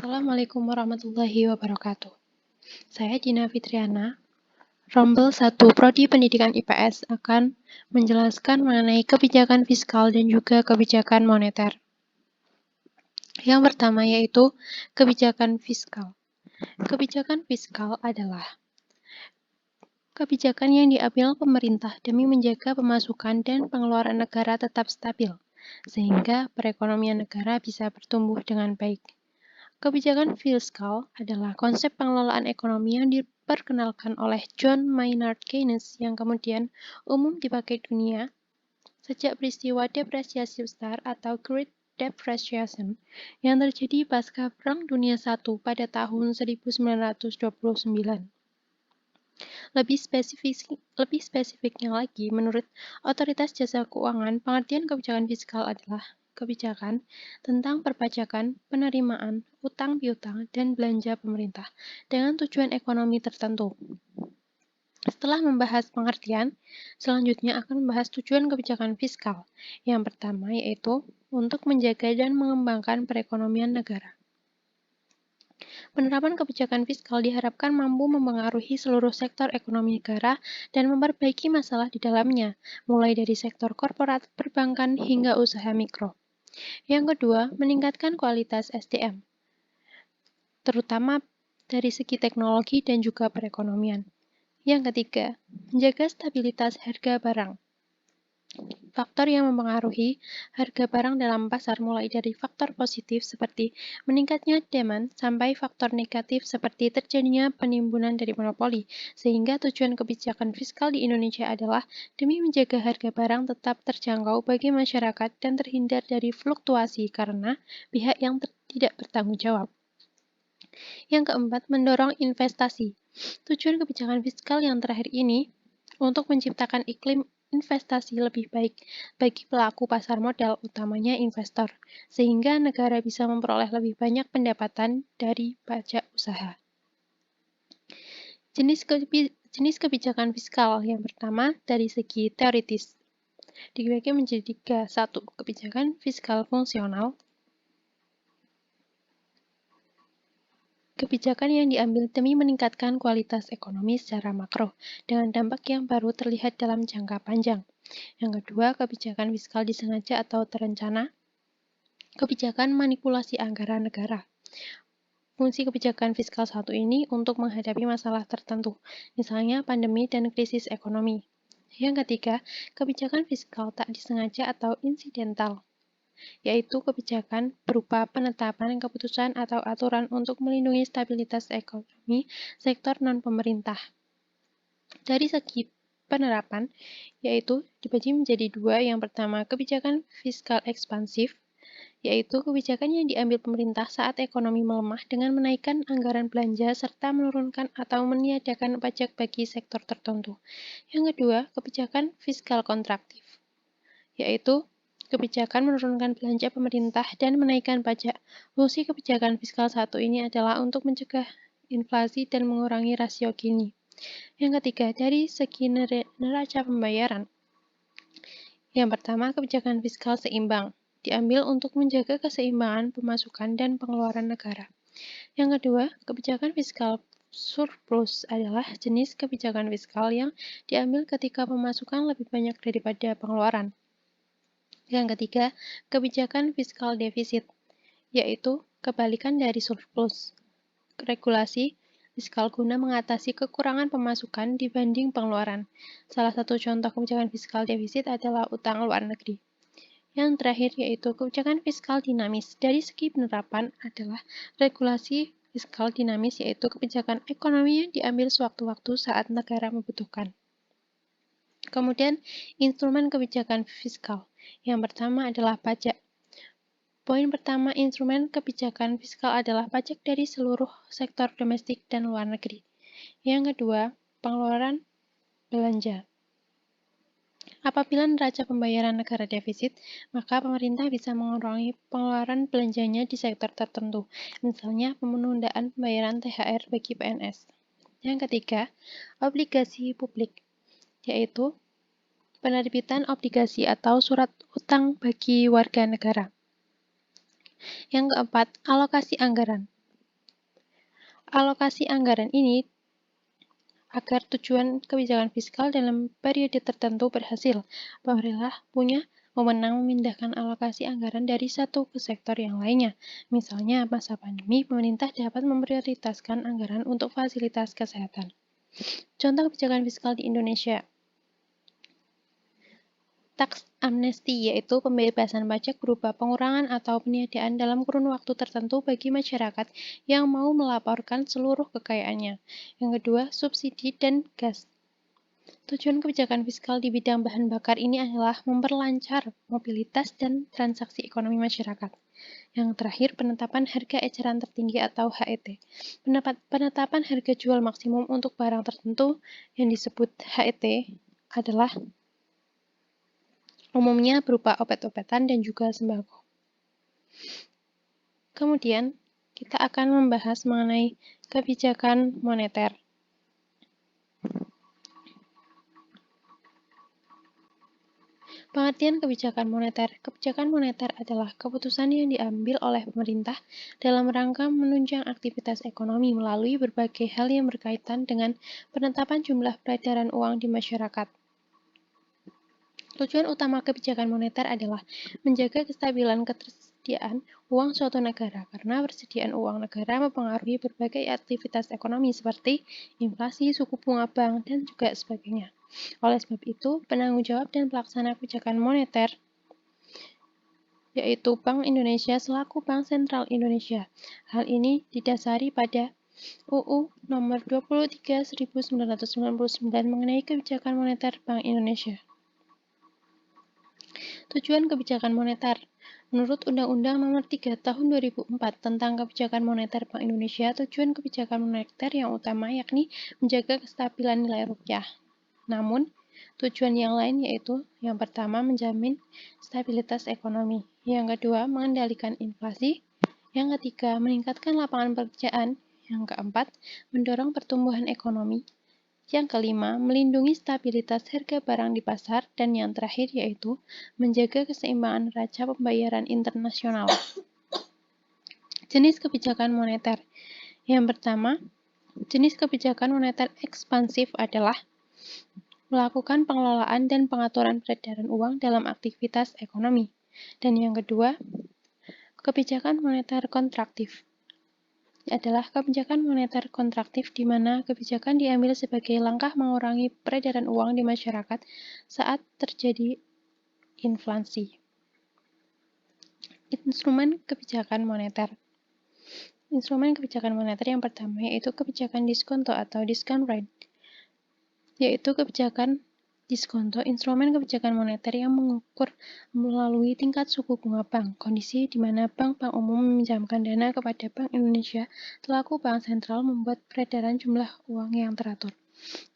Assalamualaikum warahmatullahi wabarakatuh. Saya Dina Fitriana, Rombel 1 Prodi Pendidikan IPS akan menjelaskan mengenai kebijakan fiskal dan juga kebijakan moneter. Yang pertama yaitu kebijakan fiskal. Kebijakan fiskal adalah kebijakan yang diambil pemerintah demi menjaga pemasukan dan pengeluaran negara tetap stabil, sehingga perekonomian negara bisa bertumbuh dengan baik. Kebijakan fiskal adalah konsep pengelolaan ekonomi yang diperkenalkan oleh John Maynard Keynes yang kemudian umum dipakai dunia sejak peristiwa depresiasi besar atau Great Depression yang terjadi pasca Perang Dunia I pada tahun 1929. Lebih spesifiknya lagi, menurut Otoritas Jasa Keuangan, pengertian kebijakan fiskal adalah kebijakan tentang perpajakan, penerimaan, utang piutang, dan belanja pemerintah dengan tujuan ekonomi tertentu. Setelah membahas pengertian, selanjutnya akan membahas tujuan kebijakan fiskal. Yang pertama yaitu untuk menjaga dan mengembangkan perekonomian negara. Penerapan kebijakan fiskal diharapkan mampu mempengaruhi seluruh sektor ekonomi negara dan memperbaiki masalah di dalamnya, mulai dari sektor korporat, perbankan, hingga usaha mikro. Yang kedua, meningkatkan kualitas SDM, terutama dari segi teknologi dan juga perekonomian. Yang ketiga, menjaga stabilitas harga barang. Faktor yang mempengaruhi harga barang dalam pasar mulai dari faktor positif seperti meningkatnya demand sampai faktor negatif seperti terjadinya penimbunan dari monopoli, sehingga tujuan kebijakan fiskal di Indonesia adalah demi menjaga harga barang tetap terjangkau bagi masyarakat dan terhindar dari fluktuasi karena pihak yang tidak bertanggung jawab. Yang keempat, mendorong investasi. Tujuan kebijakan fiskal yang terakhir ini untuk menciptakan iklim investasi lebih baik bagi pelaku pasar modal, utamanya investor, sehingga negara bisa memperoleh lebih banyak pendapatan dari pajak usaha. Jenis kebijakan fiskal yang pertama dari segi teoritis dibagi menjadi tiga. 1. Kebijakan fiskal fungsional. Kebijakan yang diambil demi meningkatkan kualitas ekonomi secara makro, dengan dampak yang baru terlihat dalam jangka panjang. Yang kedua, kebijakan fiskal disengaja atau terencana. Kebijakan manipulasi anggaran negara. Fungsi kebijakan fiskal satu ini untuk menghadapi masalah tertentu, misalnya pandemi dan krisis ekonomi. Yang ketiga, kebijakan fiskal tak disengaja atau insidental, yaitu kebijakan berupa penetapan keputusan atau aturan untuk melindungi stabilitas ekonomi sektor non-pemerintah. Dari segi penerapan, yaitu dibagi menjadi dua. Yang pertama, kebijakan fiskal ekspansif, yaitu kebijakan yang diambil pemerintah saat ekonomi melemah dengan menaikkan anggaran belanja serta menurunkan atau meniadakan pajak bagi sektor tertentu. Yang kedua, kebijakan fiskal kontraktif, yaitu kebijakan menurunkan belanja pemerintah dan menaikkan pajak. Fungsi kebijakan fiskal satu ini adalah untuk mencegah inflasi dan mengurangi rasio Gini. Yang ketiga, dari segi neraca pembayaran. Yang pertama, kebijakan fiskal seimbang, diambil untuk menjaga keseimbangan pemasukan dan pengeluaran negara. Yang kedua, kebijakan fiskal surplus adalah jenis kebijakan fiskal yang diambil ketika pemasukan lebih banyak daripada pengeluaran. Yang ketiga, kebijakan fiskal defisit, yaitu kebalikan dari surplus. Regulasi fiskal guna mengatasi kekurangan pemasukan dibanding pengeluaran. Salah satu contoh kebijakan fiskal defisit adalah utang luar negeri. Yang terakhir yaitu kebijakan fiskal dinamis. Dari segi penerapan adalah regulasi fiskal dinamis, yaitu kebijakan ekonomi yang diambil sewaktu-waktu saat negara membutuhkan. Kemudian, instrumen kebijakan fiskal. Yang pertama adalah pajak. Poin pertama, instrumen kebijakan fiskal adalah pajak dari seluruh sektor domestik dan luar negeri. Yang kedua, pengeluaran belanja. Apabila neraca pembayaran negara defisit, maka pemerintah bisa mengurangi pengeluaran belanjanya di sektor tertentu, misalnya penundaan pembayaran THR bagi PNS. Yang ketiga, obligasi publik, yaitu penerbitan obligasi atau surat utang bagi warga negara. Yang keempat, alokasi anggaran. Alokasi anggaran ini agar tujuan kebijakan fiskal dalam periode tertentu berhasil. Pemerintah punya wewenang memindahkan alokasi anggaran dari satu ke sektor yang lainnya. Misalnya, masa pandemi, pemerintah dapat memprioritaskan anggaran untuk fasilitas kesehatan. Contoh kebijakan fiskal di Indonesia. Tax amnesty, yaitu pembebasan pajak berupa pengurangan atau peniadaan dalam kurun waktu tertentu bagi masyarakat yang mau melaporkan seluruh kekayaannya. Yang kedua, subsidi dan gas. Tujuan kebijakan fiskal di bidang bahan bakar ini adalah memperlancar mobilitas dan transaksi ekonomi masyarakat. Yang terakhir, penetapan harga eceran tertinggi atau HET. Penetapan harga jual maksimum untuk barang tertentu yang disebut HET adalah umumnya berupa obat-obatan dan juga sembako. Kemudian, kita akan membahas mengenai kebijakan moneter. Pengertian kebijakan moneter. Kebijakan moneter adalah keputusan yang diambil oleh pemerintah dalam rangka menunjang aktivitas ekonomi melalui berbagai hal yang berkaitan dengan penetapan jumlah peredaran uang di masyarakat. Tujuan utama kebijakan moneter adalah menjaga kestabilan ketersediaan uang suatu negara, karena persediaan uang negara mempengaruhi berbagai aktivitas ekonomi seperti inflasi, suku bunga bank, dan juga sebagainya. Oleh sebab itu, penanggung jawab dan pelaksana kebijakan moneter yaitu Bank Indonesia selaku Bank Sentral Indonesia. Hal ini didasari pada UU nomor 23 1999 mengenai kebijakan moneter Bank Indonesia. Tujuan kebijakan moneter. Menurut Undang-Undang Nomor 3 Tahun 2004 tentang Kebijakan Moneter Bank Indonesia, tujuan kebijakan moneter yang utama yakni menjaga kestabilan nilai rupiah. Namun, tujuan yang lain yaitu yang pertama menjamin stabilitas ekonomi, yang kedua mengendalikan inflasi, yang ketiga meningkatkan lapangan pekerjaan, yang keempat mendorong pertumbuhan ekonomi, yang kelima, melindungi stabilitas harga barang di pasar, dan yang terakhir yaitu menjaga keseimbangan neraca pembayaran internasional. Jenis kebijakan moneter. Yang pertama, jenis kebijakan moneter ekspansif adalah melakukan pengelolaan dan pengaturan peredaran uang dalam aktivitas ekonomi. Dan yang kedua, kebijakan moneter kontraktif adalah kebijakan moneter kontraktif di mana kebijakan diambil sebagai langkah mengurangi peredaran uang di masyarakat saat terjadi inflasi. Instrumen kebijakan moneter. Instrumen kebijakan moneter yang pertama yaitu kebijakan diskonto atau discount rate, yaitu kebijakan diskonto, instrumen kebijakan moneter yang mengukur melalui tingkat suku bunga bank, kondisi di mana bank-bank umum meminjamkan dana kepada Bank Indonesia selaku bank sentral membuat peredaran jumlah uang yang teratur.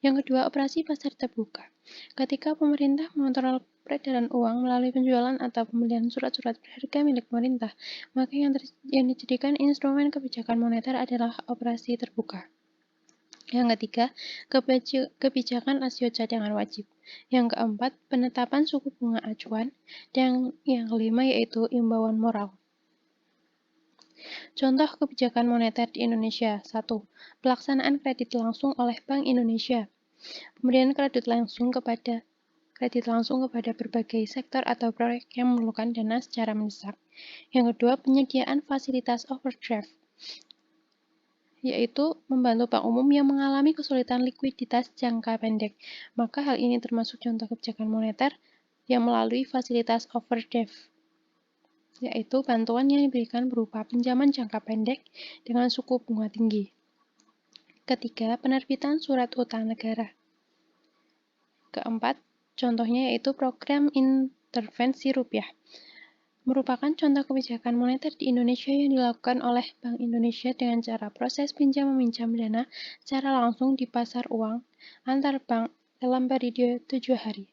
Yang kedua, operasi pasar terbuka. Ketika pemerintah mengontrol peredaran uang melalui penjualan atau pembelian surat-surat berharga milik pemerintah, maka yang dijadikan instrumen kebijakan moneter adalah operasi terbuka. Yang ketiga, kebijakan rasio cadangan wajib. Yang keempat, penetapan suku bunga acuan. Dan yang kelima yaitu imbauan moral. Contoh kebijakan moneter di Indonesia. 1. Pelaksanaan kredit langsung oleh Bank Indonesia. Pemberian kredit langsung kepada berbagai sektor atau proyek yang memerlukan dana secara mendesak. Yang kedua, penyediaan fasilitas overdraft, yaitu membantu bank umum yang mengalami kesulitan likuiditas jangka pendek. Maka hal ini termasuk contoh kebijakan moneter yang melalui fasilitas overdraft, yaitu bantuan yang diberikan berupa pinjaman jangka pendek dengan suku bunga tinggi. Ketiga, penerbitan surat utang negara. Keempat, contohnya yaitu program intervensi rupiah. Merupakan contoh kebijakan moneter di Indonesia yang dilakukan oleh Bank Indonesia dengan cara proses pinjam-meminjam dana secara langsung di pasar uang antar bank dalam periode 7 hari.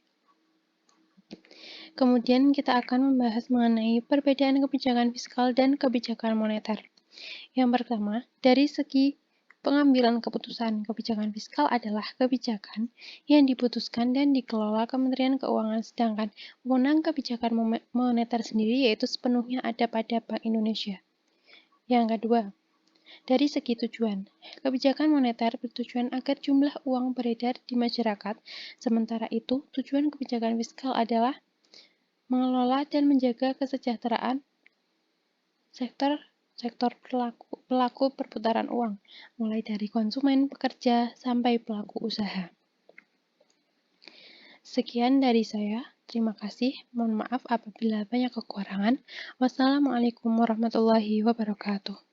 Kemudian kita akan membahas mengenai perbedaan kebijakan fiskal dan kebijakan moneter. Yang pertama, dari segi pengambilan keputusan, kebijakan fiskal adalah kebijakan yang diputuskan dan dikelola Kementerian Keuangan, sedangkan wewenang kebijakan moneter sendiri yaitu sepenuhnya ada pada Bank Indonesia. Yang kedua, Dari segi tujuan, kebijakan moneter bertujuan agar jumlah uang beredar di masyarakat, sementara itu tujuan kebijakan fiskal adalah mengelola dan menjaga kesejahteraan sektor sektor pelaku perputaran uang, mulai dari konsumen, pekerja, sampai pelaku usaha. Sekian dari saya. Terima kasih. Mohon maaf apabila banyak kekurangan. Wassalamualaikum warahmatullahi wabarakatuh.